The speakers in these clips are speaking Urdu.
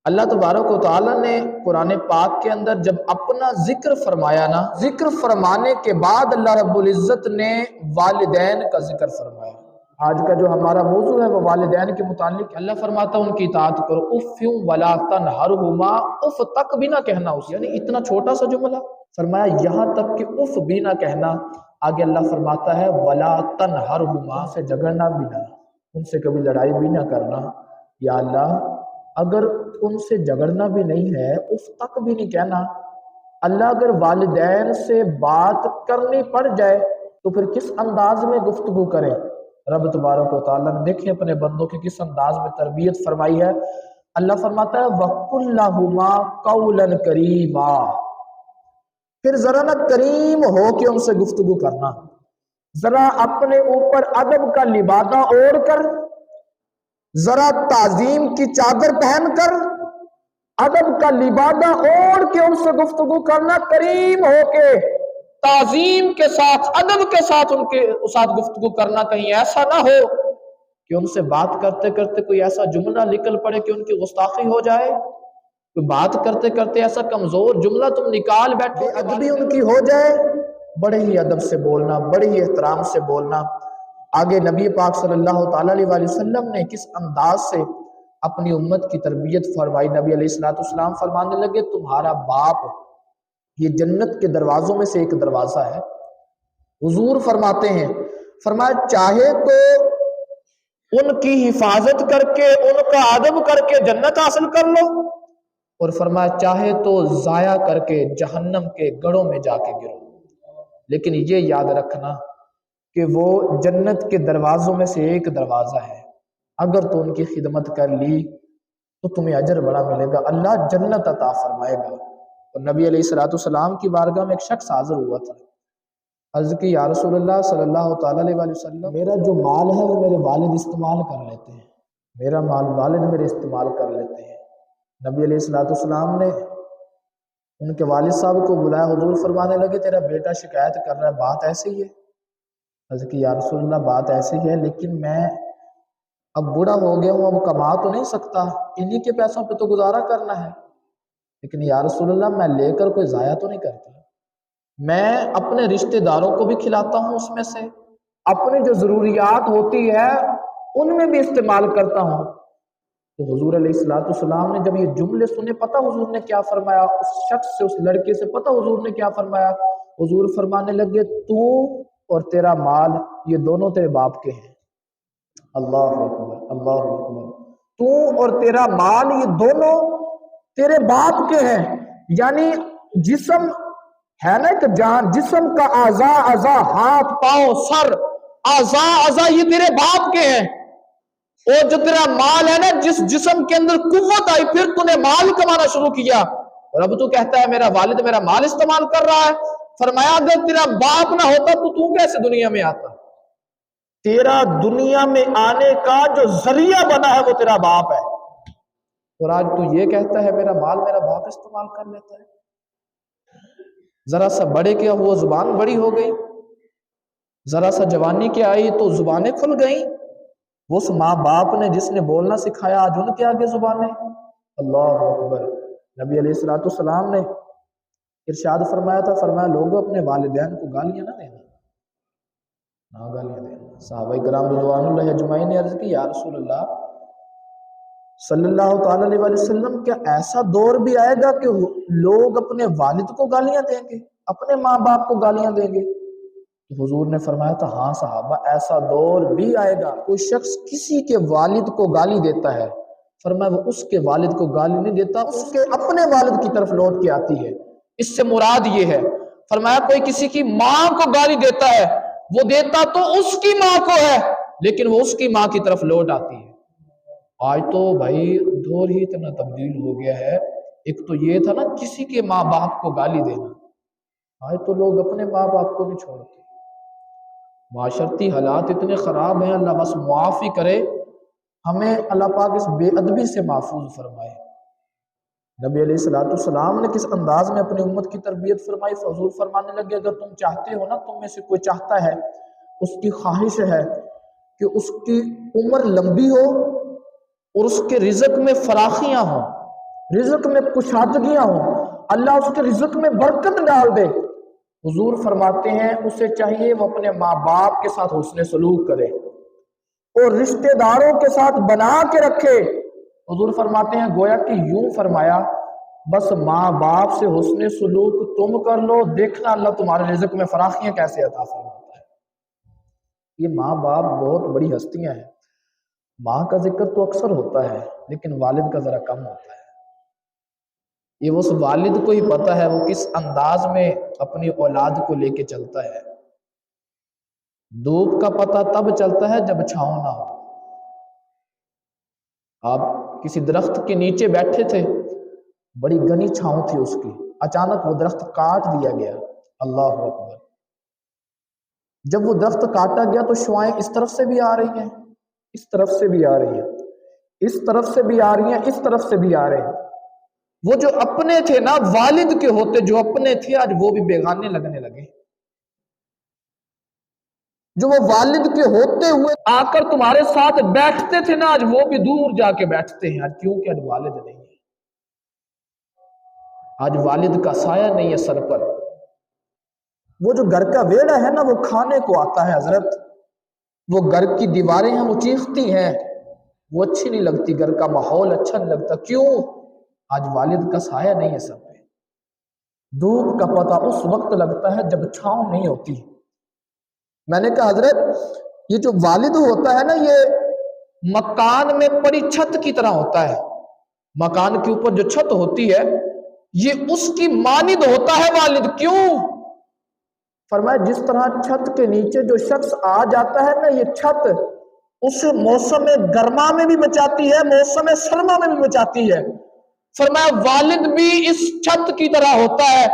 اللہ تبارک و تعالیٰ نے قرآن پاک کے اندر جب اپنا ذکر فرمایا نا، ذکر فرمانے کے بعد اللہ رب العزت نے والدین کا ذکر فرمایا۔ آج کا جو ہمارا موضوع ہے وہ والدین کے متعلق۔ اللہ فرماتا ہے ان کی اطاعت کرو، اف ولا تنہرہما، اف تک بھی نہ کہنا اس، یعنی اتنا چھوٹا سا جملہ فرمایا یہاں تک کہ اف بھی نہ کہنا۔ آگے اللہ فرماتا ہے ولا تنہرہما، ان سے جھگڑنا بھی نہ، ان سے کبھی لڑائی بھی نہ کرنا۔ یا اللہ اگر ان سے جھگڑنا بھی نہیں ہے، اف تک بھی نہیں کہنا، اللہ اگر والدین سے بات کرنی پڑ جائے تو پھر کس انداز میں گفتگو کریں؟ رب تبارک و تعالیٰ نے دیکھیں اپنے بندوں کی کس انداز میں تربیت فرمائی ہے۔ اللہ فرماتا ہے وَقُلْ لَهُمَا قَوْلًا كَرِيمًا، پھر ذرا نہ کریم ہو کے ان سے گفتگو کرنا، ذرا اپنے اوپر ادب کا لبادہ اوڑھ کر، ذرا تعظیم کی چادر پہن کر، ادب کا لبادہ اوڑھ کے ان سے گفتگو کرنا، کریم ہو کے، تعظیم کے ساتھ، ادب کے ساتھ ان کے ساتھ گفتگو کرنا۔ کہیں ایسا نہ ہو کہ ان سے بات کرتے کرتے کوئی ایسا جملہ نکل پڑے کہ ان کی گستاخی ہو جائے، کوئی بات کرتے کرتے ایسا کمزور جملہ تم نکال بیٹھے، ادبی ان کی ہو جائے۔ بڑے ہی ادب سے بولنا، بڑے ہی احترام سے بولنا۔ آگے نبی پاک صلی اللہ تعالیٰ علیہ وسلم نے کس انداز سے اپنی امت کی تربیت فرمائی۔ نبی علیہ السلام فرمانے لگے تمہارا باپ یہ جنت کے دروازوں میں سے ایک دروازہ ہے۔ حضور فرماتے ہیں، فرمایا چاہے تو ان کی حفاظت کر کے، ان کا ادب کر کے جنت حاصل کر لو، اور فرمایا چاہے تو ضائع کر کے جہنم کے گڑھوں میں جا کے گرو، لیکن یہ یاد رکھنا کہ وہ جنت کے دروازوں میں سے ایک دروازہ ہے، اگر تو ان کی خدمت کر لی تو تمہیں اجر بڑا ملے گا، اللہ جنت عطا فرمائے گا۔ اور نبی علیہ السلام کی بارگاہ میں ایک شخص حاضر ہوا تھا، عرض کی یا رسول اللہ صلی اللہ تعالیٰ علیہ وسلم، میرا جو مال ہے وہ میرے والد استعمال کر لیتے ہیں، میرا مال والد میرے استعمال کر لیتے ہیں۔ نبی علیہ السلام نے ان کے والد صاحب کو بلایا، حضور فرمانے لگے تیرا بیٹا شکایت کر رہا ہے، بات ایسے ہی ہے؟ عرض کی یا رسول اللہ بات ایسے ہی ہے، لیکن میں اب بوڑھا ہو گیا ہوں، اب کما تو نہیں سکتا، انہی کے پیسوں پہ تو گزارا کرنا ہے، لیکن یا رسول اللہ میں لے کر کوئی ضائع تو نہیں کرتا، میں اپنے رشتہ داروں کو بھی کھلاتا ہوں، اس میں سے اپنی جو ضروریات ہوتی ہے ان میں بھی استعمال کرتا ہوں۔ تو حضور علیہ السلام نے جب یہ جملے سنے، پتہ حضور نے کیا فرمایا؟ اس شخص سے، اس لڑکے سے پتہ حضور نے کیا فرمایا؟ حضور فرمانے لگے تو اور تیرا مال یہ دونوں تیرے باپ کے ہیں۔ اللہ اکبر، اللہ اکبر، تو اور تیرا مال یہ دونوں تیرے باپ کے ہیں، یعنی جسم ہے نا کہ جان، جسم کا اعضاء، ہاتھ پاؤں سر، اعضاء یہ تیرے باپ کے ہیں، اور جو تیرا مال ہے نا، جس جسم کے اندر قوت آئی پھر تو نے مال کمانا شروع کیا، اور اب تو کہتا ہے میرا والد میرا مال استعمال کر رہا ہے۔ فرمایا اگر تیرا باپ نہ ہوتا تو کیسے دنیا میں آتا؟ تیرا دنیا میں آنے کا جو ذریعہ بنا ہے وہ تیرا باپ ہے، اور آج تو یہ کہتا ہے میرا مال میرا باپ استعمال کر لیتا ہے۔ ذرا سا بڑے کیا ہوا زبان بڑی ہو گئی، ذرا سا جوانی کے آئی تو زبانیں کھل گئیں، وہ اس ماں باپ نے جس نے بولنا سکھایا آج ان کے آگے زبانیں۔ اللہ اکبر۔ نبی علیہ السلام نے ارشاد فرمایا تھا، فرمایا لوگوں اپنے والدین کو گالیاں نہ دینا، نہ گالیاں دینا۔ صحابہ کرام رضوان اللہ اجمعین نے عرض کی یا رسول اللہ صلی اللہ تعالیٰ علیہ وسلم، کیا ایسا دور بھی آئے گا کہ لوگ اپنے والد کو گالیاں دیں گے، اپنے ماں باپ کو گالیاں دیں گے؟ تو حضور نے فرمایا تھا ہاں صحابہ ایسا دور بھی آئے گا، کوئی شخص کسی کے والد کو گالی دیتا ہے، فرمایا وہ اس کے والد کو گالی نہیں دیتا، اس کے اپنے والد کی طرف لوٹ کے آتی ہے۔ اس سے مراد یہ ہے، فرمایا کوئی کسی کی ماں کو گالی دیتا ہے، وہ دیتا تو اس کی ماں کو ہے، لیکن وہ اس کی ماں کی طرف لوٹ آتی ہے۔ آج تو بھائی دور ہی اتنا تبدیل ہو گیا ہے، ایک تو یہ تھا نا کسی کے ماں باپ کو گالی دینا، آج تو لوگ اپنے ماں باپ کو نہیں چھوڑتے۔ معاشرتی حالات اتنے خراب ہیں، اللہ بس معافی کرے، ہمیں اللہ پاک اس بے ادبی سے محفوظ فرمائے۔ نبی علیہ السلام نے کس انداز میں اپنی امت کی تربیت فرمائی؟ حضور فرمانے لگے اگر تم چاہتے ہو نا، تم میں سے کوئی چاہتا ہے، اس کی خواہش ہے کہ اس کی عمر لمبی ہو اور اس کے رزق میں فراخیاں ہوں، رزق میں کشادگیاں ہوں، اللہ اس کے رزق میں برکت ڈال دے، حضور فرماتے ہیں اسے چاہیے وہ اپنے ماں باپ کے ساتھ حسن سلوک کرے اور رشتہ داروں کے ساتھ بنا کے رکھے۔ حضور فرماتے ہیں گویا کہ یوں فرمایا بس ماں باپ سے حسن سلوک تم کر لو، دیکھنا اللہ تمہارے رزق میں فراخیاں کیسے عطا فرماتا ہے۔ یہ ماں باپ بہت بڑی ہستیاں ہیں، ماں کا ذکر تو اکثر ہوتا ہے لیکن والد کا ذرا کم ہوتا ہے۔ یہ اس والد کو ہی پتہ ہے وہ کس انداز میں اپنی اولاد کو لے کے چلتا ہے۔ دھوپ کا پتہ تب چلتا ہے جب چھاؤں نہ ہو۔ آپ کسی درخت کے نیچے بیٹھے تھے، بڑی گھنی چھاؤں تھی اس کی، اچانک وہ درخت کاٹ دیا گیا، اللہ اکبر۔ جب وہ درخت کاٹا گیا تو شعائیں اس طرف سے بھی آ رہی ہیں، اس طرف سے بھی آ رہی ہیں، اس طرف سے بھی آ رہی ہیں، اس طرف سے بھی آ رہے ہیں۔ وہ جو اپنے تھے نا، والد کے ہوتے جو اپنے تھے، آج وہ بھی بیگانے لگنے لگے۔ جو وہ والد کے ہوتے ہوئے آ کر تمہارے ساتھ بیٹھتے تھے نا، آج وہ بھی دور جا کے بیٹھتے ہیں، آج کیونکہ آج والد نہیں ہے، آج والد کا سایہ نہیں ہے سر پر۔ وہ جو گھر کا ویڑا ہے نا، وہ کھانے کو آتا ہے حضرت، وہ گھر کی دیواریں ہیں وہ چیختی ہیں، وہ اچھی نہیں لگتی، گھر کا ماحول اچھا نہیں لگتا، کیوں؟ آج والد کا سایہ نہیں ہے سب پہ۔ دھوپ کا پتہ اس وقت لگتا ہے جب چھاؤں نہیں ہوتی۔ میں نے کہا حضرت یہ جو والد ہوتا ہے نا، یہ مکان میں پڑی چھت کی طرح ہوتا ہے، مکان کے اوپر جو چھت ہوتی ہے یہ اس کی مانند ہوتا ہے والد، کیوں؟ فرمایا جس طرح چھت کے نیچے جو شخص آ جاتا ہے نا، یہ چھت اس موسم گرما میں بھی مچاتی ہے، موسم سرما میں بھی مچاتی ہے۔ فرمایا والد بھی اس چھت کی طرح ہوتا ہے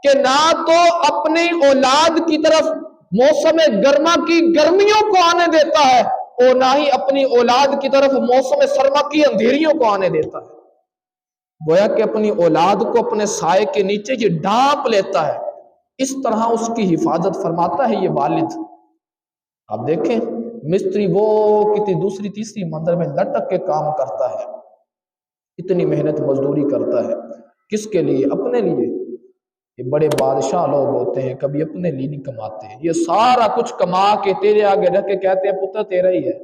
کہ نہ تو اپنی اولاد کی طرف موسم گرما کی گرمیوں کو آنے دیتا ہے اور نہ ہی اپنی اولاد کی طرف موسم سرما کی اندھیریوں کو آنے دیتا ہے۔ گویا کہ اپنی اولاد کو اپنے سائے کے نیچے یہ ڈھانپ لیتا ہے، اس طرح اس کی حفاظت فرماتا ہے یہ والد۔ آپ دیکھیں مستری وہ کتنی دوسری تیسری منزل میں لٹک کے کام کرتا ہے، اتنی محنت مزدوری کرتا ہے، کس کے لیے؟ اپنے لیے۔ یہ بڑے بادشاہ لوگ ہوتے ہیں، کبھی اپنے لیے نہیں کماتے، یہ سارا کچھ کما کے تیرے آگے رکھ کے کہتے ہیں پتر تیرا ہی ہے،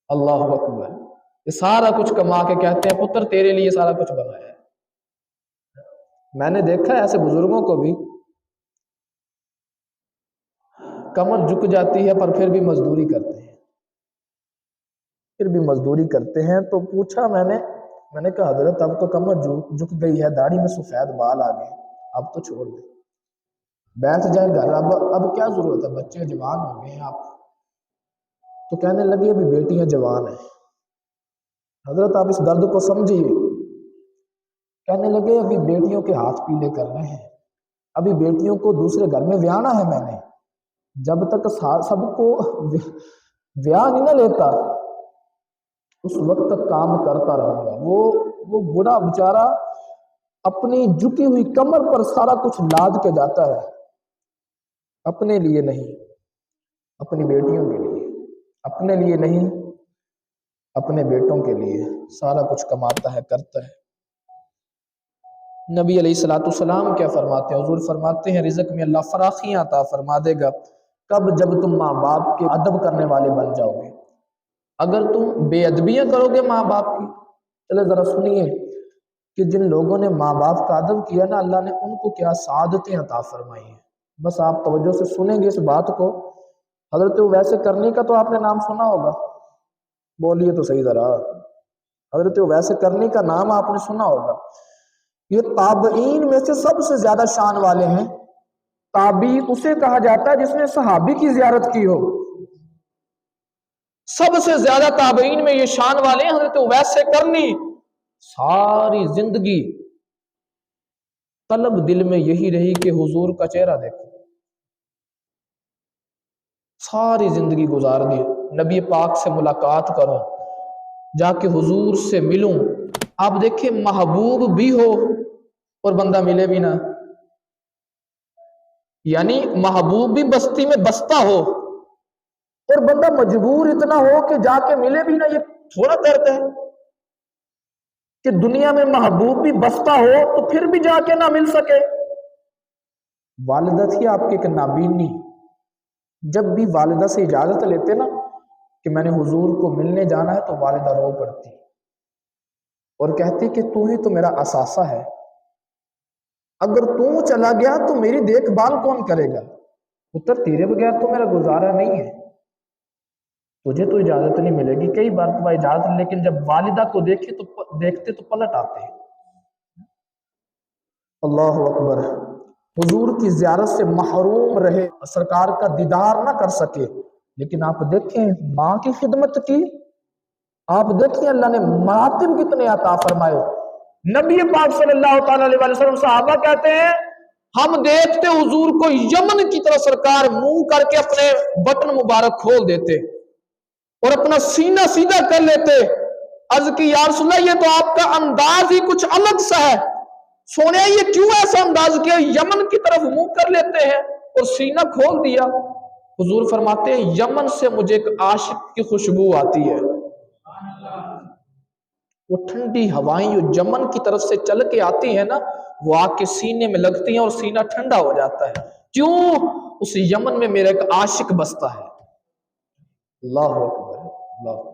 اللہ اکبر۔ یہ سارا کچھ کما کے کہتے ہیں پتر تیرے لیے سارا کچھ بنایا ہے۔ میں نے دیکھا ہے ایسے بزرگوں کو بھی، کمر جھک جاتی ہے پر پھر بھی مزدوری کرتے ہیں، پھر بھی مزدوری کرتے ہیں۔ تو پوچھا میں نے کہا حضرت اب تو کمر جھک گئی ہے، داڑھی میں سفید بال آ گئے، اب تو چھوڑ دیں، بیٹھ جائیں گھر، اب کیا ضرورت ہے، بچے جوان ہو گئے ہیں آپ۔ تو کہنے لگے ابھی بیٹیاں جوان ہیں۔ حضرت آپ اس درد کو سمجھیے۔ کہنے لگے ابھی بیٹیوں کے ہاتھ پیلے کرنے ہیں، ابھی بیٹیوں کو دوسرے گھر میں ویانا ہے، میں نے جب تک سب کو ویاہ نہیں نہ لیتا اس وقت تک کام کرتا رہوں گا۔ وہ بڑا بیچارہ اپنی جھکی ہوئی کمر پر سارا کچھ لاد کے جاتا ہے، اپنے لیے نہیں، اپنی بیٹیوں کے لیے، اپنے لیے نہیں، اپنے بیٹوں کے لیے سارا کچھ کماتا ہے، کرتا ہے۔ نبی علیہ السلام کیا فرماتے ہیں؟ حضور فرماتے ہیں رزق میں اللہ فراخیاں عطا فرما دے گا، کب؟ جب تم ماں باپ کے ادب کرنے والے بن جاؤ گے۔ اگر تم بے ادبیاں کرو گے ماں باپ کی، چلے ذرا سنیے کہ جن لوگوں نے ماں باپ کا ادب کیا نا، اللہ نے ان کو کیا سعادتیں عطا فرمائی ہیں۔ بس آپ توجہ سے سنیں گے اس بات کو۔ حضرت ویسے کرنے کا تو آپ نے نام سنا ہوگا، بولیے تو صحیح ذرا، حضرت ویسے کرنے کا نام آپ نے سنا ہوگا۔ یہ تابعین میں سے سب سے زیادہ شان والے ہیں۔ تابعی اسے کہا جاتا ہے جس نے صحابی کی زیارت کی ہو، سب سے زیادہ تابعین میں یہ شان والے ہیں۔ حضرت ویسے کرنی ساری زندگی طلب دل میں یہی رہی کہ حضور کا چہرہ دیکھو، ساری زندگی گزار دی نبی پاک سے ملاقات کروں، جا کے حضور سے ملوں۔ آپ دیکھیں محبوب بھی ہو اور بندہ ملے بھی نہ، یعنی محبوب بھی بستی میں بستا ہو اور بندہ مجبور اتنا ہو کہ جا کے ملے بھی نہ، یہ تھوڑا درد ہے۔ کہ دنیا میں محبوب بھی بستا ہو تو پھر بھی جا کے نہ مل سکے؟ والدہ تھی آپ کی ایک نابینی، جب بھی والدہ سے اجازت لیتے نا کہ میں نے حضور کو ملنے جانا ہے تو والدہ رو پڑتی اور کہتی کہ تو ہی تو میرا اثاثہ ہے، اگر تو چلا گیا تو میری دیکھ بھال کون کرے گا؟ پتر تیرے بغیر تو میرا گزارا نہیں ہے، تجھے تو اجازت نہیں ملے گی۔ کئی بار تو اجازت، لیکن جب والدہ کو دیکھتے تو پلٹ آتے ہیں۔ اللہ اکبر۔ حضور کی زیارت سے محروم رہے، سرکار کا دیدار نہ کر سکے، لیکن آپ دیکھیں ماں کی خدمت کی، آپ دیکھیں اللہ نے مراتب کتنے عطا فرمائے۔ نبی پاک صلی اللہ تعالی علیہ وسلم صحابہ کہتے ہیں ہم دیکھتے حضور کو یمن کی طرف سرکار منہ کر کے اپنے بٹن مبارک کھول دیتے اور اپنا سینہ سیدھا کر لیتے۔ عرض کی یا رسول اللہ یہ تو آپ کا انداز ہی کچھ الگ سا ہے، سونے یہ کیوں ایسا انداز کیا؟ یمن کی طرف منہ کر لیتے ہیں اور سینہ کھول دیا۔ حضور فرماتے ہیں یمن سے مجھے ایک عاشق کی خوشبو آتی ہے، وہ ٹھنڈی ہوائیں جو یمن کی طرف سے چل کے آتی ہیں نا، وہ آ کے سینے میں لگتی ہیں اور سینہ ٹھنڈا ہو جاتا ہے۔ کیوں؟ اس یمن میں میرا ایک عاشق بستا ہے۔ اللہ اکبر، اللہ اکبر۔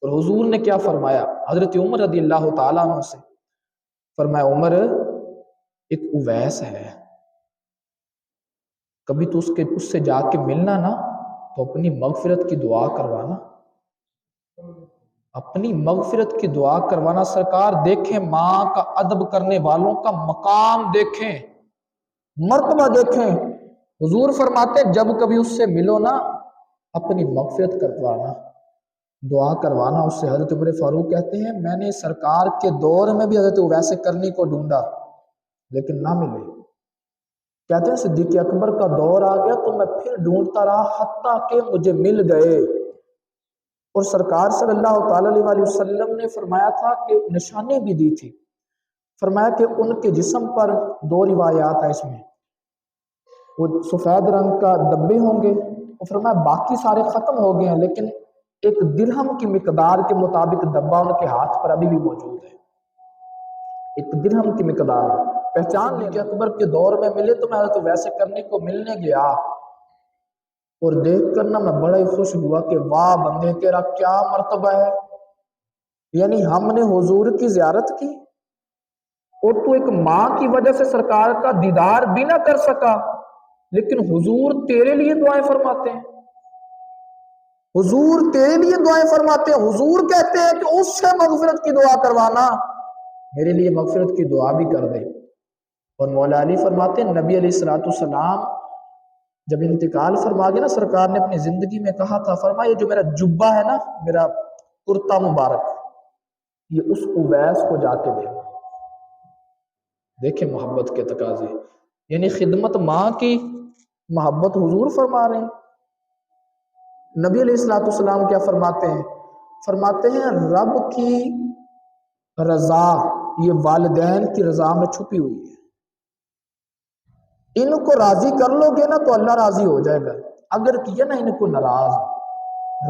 اور حضور نے کیا فرمایا؟ حضرت عمر رضی اللہ تعالیٰ عنہ سے فرمایا عمر ایک اویس ہے، کبھی تو اس سے جا کے ملنا نا تو اپنی مغفرت کی دعا کروانا، اپنی مغفرت کی دعا کروانا۔ سرکار دیکھیں ماں کا ادب کرنے والوں کا مقام دیکھیں، مرتبہ دیکھیں۔ حضور فرماتے ہیں جب کبھی اس سے ملو نا اپنی مغفرت کروانا، دعا کروانا اس سے۔ حضرت عمر فاروق کہتے ہیں میں نے سرکار کے دور میں بھی حضرت ویسے کرنی کو ڈھونڈا لیکن نہ ملے۔ کہتے ہیں صدیق اکبر کا دور آ گیا تو میں پھر ڈھونڈتا رہا حتیٰ کہ مجھے مل گئے۔ اور سرکار صلی اللہ تعالی علیہ وسلم نے فرمایا تھا کہ نشانی بھی دی تھی، فرمایا کہ ان کے جسم پر دو روایات ہیں، اس میں وہ سفید رنگ کا دبے ہوں گے، اور فرمایا باقی سارے ختم ہو گئے ہیں لیکن ایک درہم کی مقدار کے مطابق دبا ان کے ہاتھ پر ابھی بھی موجود ہے، ایک درہم کی مقدار پہچان لیں کہ اکبر کے دور میں ملے تو میں تو ویسے کرنے کو ملنے گیا اور دیکھ کر نا میں بڑا ہی خوش ہوا کہ واہ بندے تیرا کیا مرتبہ ہے، یعنی ہم نے حضور کی زیارت کی اور تو ایک ماں کی وجہ سے سرکار کا دیدار بھی نہ کر سکا، لیکن حضور تیرے لیے دعائیں فرماتے ہیں، حضور تیرے لیے دعائیں فرماتے ہیں۔ حضور کہتے ہیں کہ اس سے مغفرت کی دعا کروانا، میرے لیے مغفرت کی دعا بھی کر دے۔ اور مولا علی فرماتے ہیں نبی علیہ السلام جب انتقال فرما گئے نا، سرکار نے اپنی زندگی میں کہا تھا، فرمایا جو میرا جبہ ہے نا، میرا کرتا مبارک، یہ اس اویس کو جا کے دے۔ دیکھیں محبت کے تقاضے، یعنی خدمت ماں کی محبت حضور فرما رہے ہیں۔ نبی علیہ السلام کیا فرماتے ہیں؟ فرماتے ہیں رب کی رضا یہ والدین کی رضا میں چھپی ہوئی ہے، ان کو راضی کر لو گے نا تو اللہ راضی ہو جائے گا، اگر کیا نا ان کو ناراض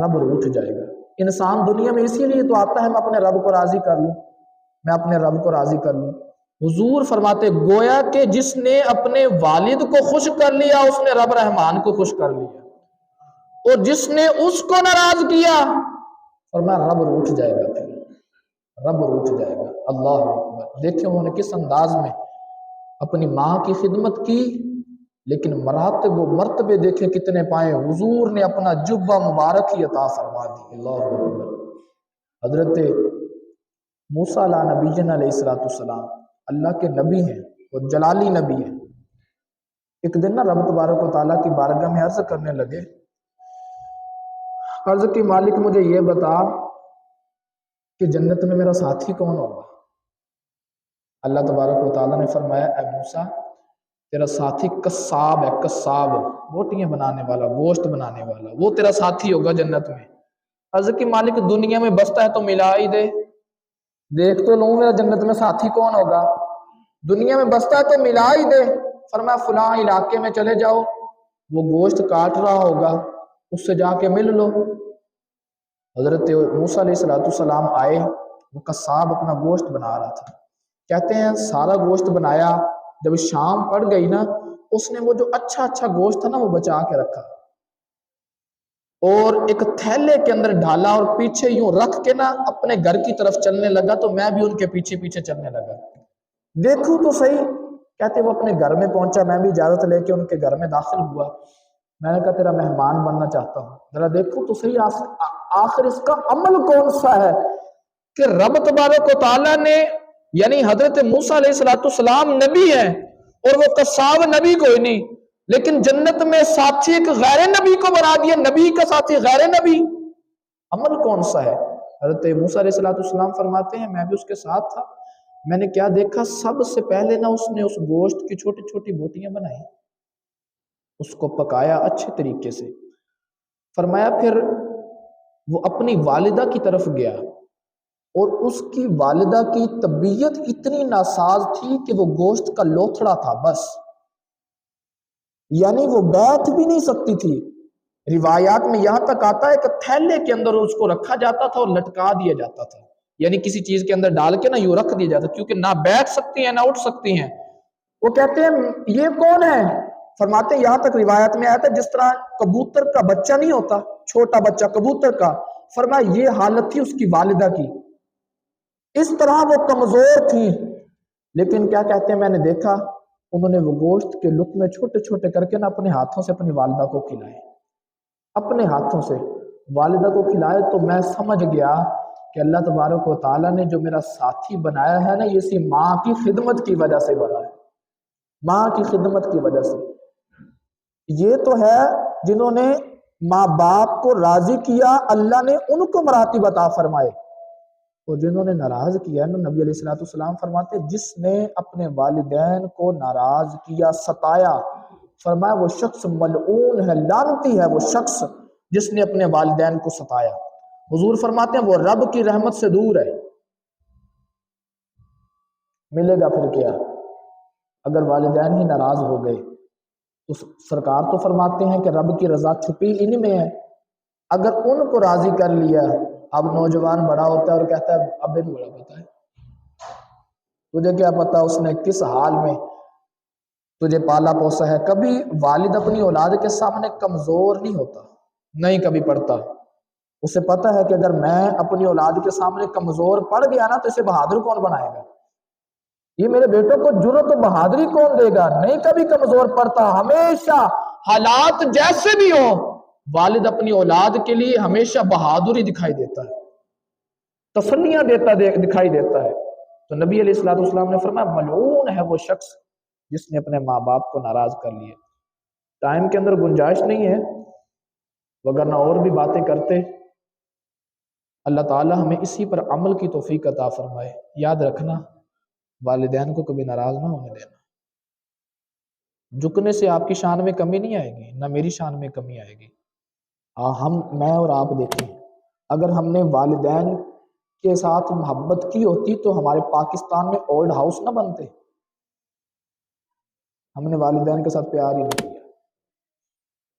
رب روٹھ جائے گا۔ انسان دنیا میں اسی لیے تو آتا ہے میں اپنے رب کو راضی کر لوں، میں اپنے رب کو راضی کر لوں۔ حضور فرماتے گویا کہ جس نے اپنے والد کو خوش کر لیا اس نے رب رحمان کو خوش کر لیا، اور جس نے اس کو ناراض کیا فرمایا رب روٹھ جائے گا، پھر رب روٹھ جائے گا۔ اللہ اکبر۔ دیکھیں انہوں نے کس انداز میں اپنی ماں کی خدمت کی، لیکن مراتب و مرتبے دیکھیں کتنے پائے۔ حضور نے اپنا جبہ مبارک ہی عطا فرما دی۔ اللہ اکبر۔ حضرت موسیٰ علیہ نبی علیہ السلام اللہ کے نبی ہیں اور جلالی نبی ہیں۔ ایک دن نا رب تبارک و تعالیٰ کی بارگاہ میں عرض کرنے لگے، عرض کی مالک مجھے یہ بتا کہ جنت میں میرا ساتھی کون ہوگا؟ اللہ تبارک و تعالیٰ نے فرمایا اے موسیٰ تیرا ساتھی قصاب ہے، قصاب، روٹیاں بنانے والا، گوشت بنانے والا، وہ تیرا ساتھی ہوگا جنت میں۔ عرض کی مالک دنیا میں بستا ہے تو ملا ہی دے، دیکھ تو لوں میرا جنت میں ساتھی کون ہوگا، دنیا میں بستا ہے تو ملا ہی دے۔ فرمایا فلاں علاقے میں چلے جاؤ، وہ گوشت کاٹ رہا ہوگا، اس سے جا کے مل لو۔ حضرت موسیٰ علیہ السلام آئے وہ قصاب اپنا گوشت بنا رہا تھا. کہتے ہیں سارا گوشت بنایا، جب شام پڑ گئی نا اس نے وہ جو اچھا اچھا گوشت تھا نا وہ بچا کے رکھا اور ایک تھیلے کے اندر ڈالا اور پیچھے یوں رکھ کے نا اپنے گھر کی طرف چلنے لگا. تو میں بھی ان کے پیچھے پیچھے چلنے لگا. دیکھوں تو صحیح، کہتے وہ اپنے گھر میں پہنچا، میں بھی اجازت لے کے ان کے گھر میں داخل ہوا. میں نے کہا تیرا مہمان بننا چاہتا ہوں، ذرا دیکھو تو صحیح آخر اس کا عمل کون سا ہے کہ رب تبارک و تعالیٰ نے، یعنی حضرت موسیٰ علیہ السلام نبی ہیں اور وہ قصاب نبی کوئی نہیں، لیکن جنت میں ساتھی ایک غیر نبی کو بنا دیا، نبی کا ساتھی غیر نبی. عمل کون سا ہے؟ حضرت موسیٰ علیہ السلام فرماتے ہیں میں بھی اس کے ساتھ تھا. میں نے کیا دیکھا، سب سے پہلے نا اس نے اس گوشت کی چھوٹی چھوٹی بوٹیاں بنائی، اس کو پکایا اچھے طریقے سے. فرمایا پھر وہ اپنی والدہ کی طرف گیا اور اس کی والدہ کی طبیعت اتنی ناساز تھی کہ وہ گوشت کا لوتھڑا تھا بس، یعنی وہ بیٹھ بھی نہیں سکتی تھی. روایات میں یہاں تک آتا ہے کہ تھیلے کے اندر اس کو رکھا جاتا تھا اور لٹکا دیا جاتا تھا، یعنی کسی چیز کے اندر ڈال کے نا یوں رکھ دیا جاتا، کیونکہ نہ بیٹھ سکتی ہیں نہ اٹھ سکتی ہیں. وہ کہتے ہیں یہ کون ہے؟ فرماتے ہیں یہاں تک روایت میں آیا تھا جس طرح کبوتر کا بچہ نہیں ہوتا، چھوٹا بچہ کبوتر کا، فرمایا یہ حالت تھی اس کی والدہ کی. اس طرح وہ کمزور تھی. لیکن کیا کہتے ہیں میں نے دیکھا انہوں نے وہ گوشت کے لقمے چھوٹے چھوٹے کر کے نا اپنے ہاتھوں سے اپنی والدہ کو کھلائے، اپنے ہاتھوں سے والدہ کو کھلائے. تو میں سمجھ گیا کہ اللہ تبارک و تعالیٰ نے جو میرا ساتھی بنایا ہے نا یہ اسی ماں کی خدمت کی وجہ سے بنا ہے، ماں کی خدمت کی وجہ سے. یہ تو ہے جنہوں نے ماں باپ کو راضی کیا، اللہ نے ان کو مراتب عطا فرمائے، اور جنہوں نے ناراض کیا نا، نبی علیہ السلام فرماتے جس نے اپنے والدین کو ناراض کیا، ستایا، فرمایا وہ شخص ملعون ہے، لعنتی ہے وہ شخص جس نے اپنے والدین کو ستایا. حضور فرماتے ہیں وہ رب کی رحمت سے دور ہے. ملے گا پھر کیا اگر والدین ہی ناراض ہو گئے؟ تو سرکار تو فرماتے ہیں کہ رب کی رضا چھپی ان میں ہے. اگر ان کو راضی کر لیا، اب نوجوان بڑا ہوتا ہے اور کہتا ہے اب بھی بڑا پتا ہے، تجھے کیا پتا اس نے کس حال میں تجھے پالا پوسا ہے. کبھی والد اپنی اولاد کے سامنے کمزور نہیں ہوتا، نہیں کبھی پڑتا. اسے پتا ہے کہ اگر میں اپنی اولاد کے سامنے کمزور پڑ گیا نا تو اسے بہادر کون بنائے گا، یہ میرے بیٹوں کو جرأت و بہادری کون دے گا. نہیں کبھی کمزور پڑتا، ہمیشہ حالات جیسے بھی ہوں والد اپنی اولاد کے لیے ہمیشہ بہادری دکھائی دیتا ہے، تسلیاں دیتا دکھائی دیتا ہے. تو نبی علیہ السلام نے فرمایا ملعون ہے وہ شخص جس نے اپنے ماں باپ کو ناراض کر لیا. ٹائم کے اندر گنجائش نہیں ہے وگرنہ اور بھی باتیں کرتے. اللہ تعالی ہمیں اسی پر عمل کی توفیق عطا فرمائے. یاد رکھنا والدین کو کبھی ناراض نہ ہونے دینا. جھکنے سے آپ کی شان میں کمی نہیں آئے گی، نہ میری شان میں کمی آئے گی. میں اور آپ دیکھیں اگر ہم نے والدین کے ساتھ محبت کی ہوتی تو ہمارے پاکستان میں اولڈ ہاؤس نہ بنتے. ہم نے والدین کے ساتھ پیار ہی نہیں کیا.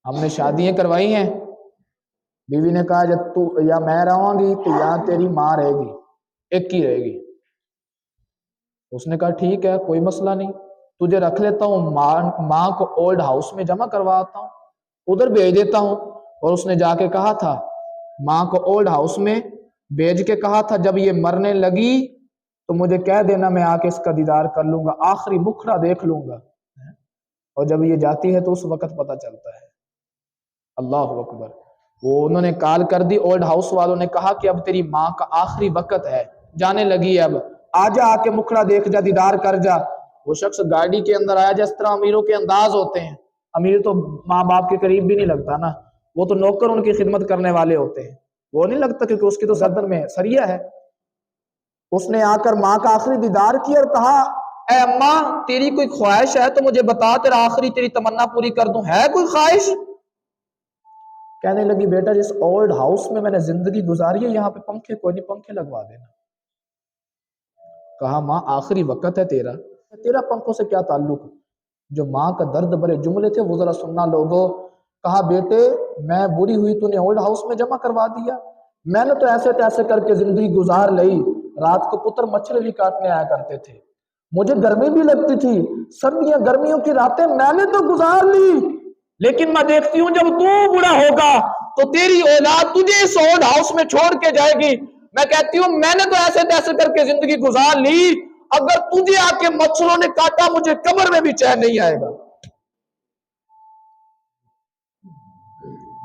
ہم نے شادیاں کروائی ہیں، بیوی نے کہا جب تو یا میں رہوں گی تو یا تیری ماں رہے گی، ایک ہی رہے گی. اس نے کہا ٹھیک ہے کوئی مسئلہ نہیں، تجھے رکھ لیتا ہوں، ماں کو اولڈ ہاؤس میں جمع کرواتا ہوں، ادھر بھیج دیتا ہوں. اور اس نے جا کے کہا تھا ماں کو اولڈ ہاؤس میں بھیج کے کہا تھا جب یہ مرنے لگی تو مجھے کہہ دینا، میں آ کے اس کا دیدار کر لوں گا، آخری مکھڑا دیکھ لوں گا. اور جب یہ جاتی ہے تو اس وقت پتہ چلتا ہے. اللہ اکبر. وہ انہوں نے کال کر دی، اولڈ ہاؤس والوں نے کہا کہ اب تیری ماں کا آخری وقت ہے، جانے لگی ہے، اب آ جا، آ کے مکھڑا دیکھ جا، دیدار کر جا. وہ شخص گاڑی کے اندر آیا، جس طرح امیروں کے انداز ہوتے ہیں. امیر تو ماں باپ کے قریب بھی نہیں لگتا نا، وہ تو نوکر ان کی خدمت کرنے والے ہوتے ہیں، وہ نہیں لگتا کیونکہ اس کی تو گردن میں سریا ہے. اس نے آ کر ماں کا آخری دیدار کیا اور کہا اے اماں تیری کوئی خواہش ہے تو مجھے بتا، تیرا آخری تیری تمنا پوری کر دوں، ہے کوئی خواہش؟ کہنے لگی بیٹا جس اولڈ ہاؤس میں نے زندگی گزاری ہے یہاں پہ پنکھے کوئی نہیں، پنکھے لگوا دینا. کہا ماں آخری وقت ہے تیرا پنکھوں سے کیا تعلق؟ جو ماں کا درد بھرے جملے تھے وہ ذرا سننا لوگوں. کہا بیٹے میں بری ہوئی تو نے اولڈ ہاؤس میں جمع کروا دیا، میں نے تو ایسے تیسے کر کے زندگی گزار لئی، رات کو پتر مچھر بھی کاٹنے آیا کرتے تھے، مجھے گرمی بھی لگتی تھی، سردیاں گرمیوں کی راتیں میں نے تو گزار لی، لیکن میں دیکھتی ہوں جب تو بوڑھا ہوگا تو تیری اولاد تجھے اس اولڈ ہاؤس میں چھوڑ کے جائے گی۔ میں کہتی ہوں میں نے تو ایسے تیسے کر کے زندگی گزار لی، اگر تجھے آ کے مچھروں نے کاٹا مجھے قبر میں بھی چین نہیں آئے گا۔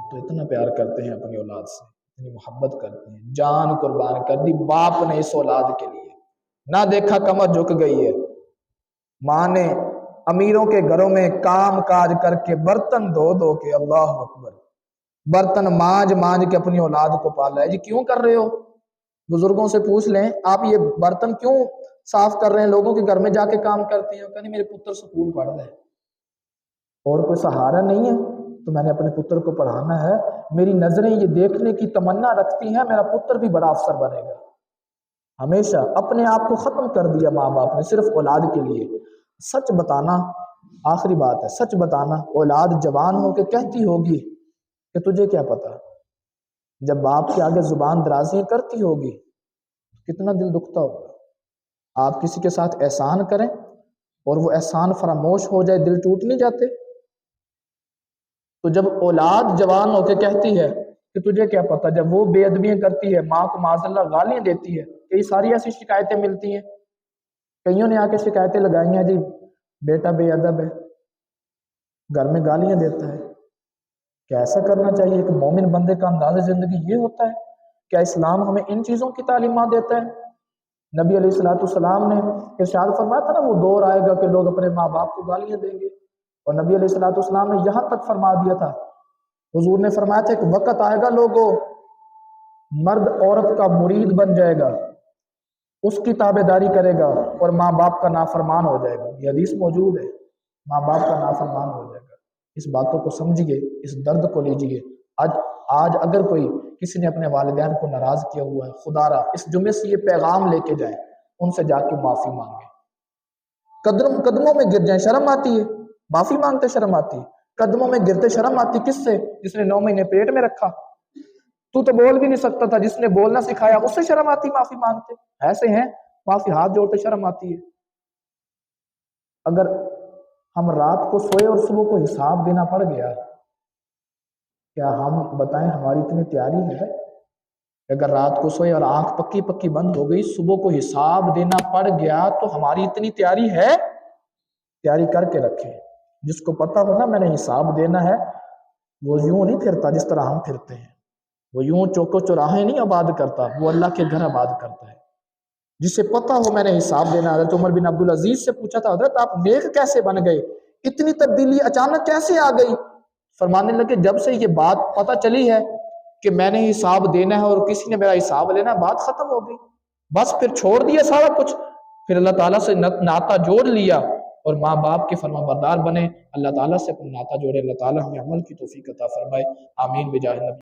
تو اتنا پیار کرتے ہیں اپنی اولاد سے، اتنی محبت کرتے ہیں، جان قربان کر دی باپ نے اس اولاد کے لیے، نہ دیکھا کمر جھک گئی ہے، ماں نے امیروں کے گھروں میں کام کاج کر کے برتن دھو دھو کے، اللہ اکبر، برتن مانج مانج کے اپنی اولاد کو پالا ہے۔ جی کیوں کر رہے ہو؟ بزرگوں سے پوچھ لیں آپ یہ برتن کیوں صاف کر رہے ہیں، لوگوں کے گھر میں جا کے کام کرتے ہیں؟ کہنے میرے پتر سکول پڑھ رہے ہیں اور کوئی سہارا نہیں ہے تو میں نے اپنے پتر کو پڑھانا ہے، میری نظریں یہ دیکھنے کی تمنا رکھتی ہیں میرا پتر بھی بڑا افسر بنے گا۔ ہمیشہ اپنے آپ کو ختم کر دیا ماں باپ نے صرف اولاد کے لیے۔ سچ بتانا، آخری بات ہے، سچ بتانا، اولاد جوان ہو کے کہتی ہوگی کہ تجھے کیا پتا، جب باپ کے آگے زبان درازیاں کرتی ہوگی کتنا دل دکھتا ہوگا۔ آپ کسی کے ساتھ احسان کریں اور وہ احسان فراموش ہو جائے، دل ٹوٹ نہیں جاتے؟ تو جب اولاد جوان ہو کے کہتی ہے کہ تجھے کیا پتا، جب وہ بے ادبیاں کرتی ہے، ماں کو معاذ اللہ گالیاں دیتی ہے، کئی ساری ایسی شکایتیں ملتی ہیں، کئیوں نے آ کے شکایتیں لگائی ہیں، جی بیٹا بے ادب ہے، گھر میں گالیاں دیتا ہے۔ کیا ایسا کرنا چاہیے؟ ایک مومن بندے کا انداز زندگی یہ ہوتا ہے؟ کیا اسلام ہمیں ان چیزوں کی تعلیمات دیتا ہے؟ نبی علیہ السلام نے ارشاد فرمایا تھا نا، وہ دور آئے گا کہ لوگ اپنے ماں باپ کو گالیاں دیں گے، اور نبی علیہ السلام نے یہاں تک فرما دیا تھا، حضور نے فرمایا تھا کہ وقت آئے گا لوگوں، مرد عورت کا مرید بن جائے گا، اس کی تابع داری کرے گا اور ماں باپ کا نافرمان ہو جائے گا۔ یہ حدیث موجود ہے، ماں باپ کا نافرمان ہو جائے گا۔ اس باتوں کو سمجھیے، اس درد کو لیجیے۔ آج اگر کوئی کسی نے اپنے والدین کو ناراض کیا ہوا ہے، خدا را اس جمعے سے یہ پیغام لے کے جائیں، ان سے جا کے معافی مانگیں، قدموں میں گر جائیں، شرم آتی ہے معافی مانگتے، شرم آتی ہے قدموں میں گرتے، شرم آتی کس سے؟ جس نے 9 مہینے پیٹ میں رکھا، تو بول بھی نہیں سکتا تھا، جس نے بولنا سکھایا اس سے شرم آتی معافی مانگتے؟ ایسے ہیں معافی ہاتھ جوڑتے شرم آتی ہے۔ اگر ہم رات کو سوئے اور صبح کو حساب دینا پڑ گیا، کیا ہم بتائیں ہماری اتنی تیاری ہے؟ اگر رات کو سوئے اور آنکھ پکی پکی بند ہو گئی، صبح کو حساب دینا پڑ گیا، تو ہماری اتنی تیاری ہے؟ تیاری کر کے رکھیں۔ جس کو پتا ہو نا میں نے حساب دینا ہے، وہ یوں نہیں پھرتا جس طرح ہم پھرتے ہیں، وہ یوں چوکو چوراہے نہیں آباد کرتا، وہ اللہ کے گھر آباد کرتا ہے۔ جسے پتا ہو میں نے حساب دینا، حضرت عمر بن عبدالعزیز سے پوچھا تھا، حضرت آپ نیک کیسے بن گئے، اتنی تبدیلی اچانک کیسے آ گئی؟ فرمانے لگے جب سے یہ بات پتا چلی ہے کہ میں نے حساب دینا ہے اور کسی نے میرا حساب لینا ہے، بات ختم ہو گئی، بس پھر چھوڑ دیا سارا کچھ، پھر اللہ تعالیٰ سے ناتا جوڑ لیا اور ماں باپ کے فرما بردار بنے۔ اللہ تعالیٰ سے اپنا ناتا جوڑے، اللہ تعالیٰ ہمیں عمل کی توفیق عطا فرمائے، آمین بجاہ نبی۔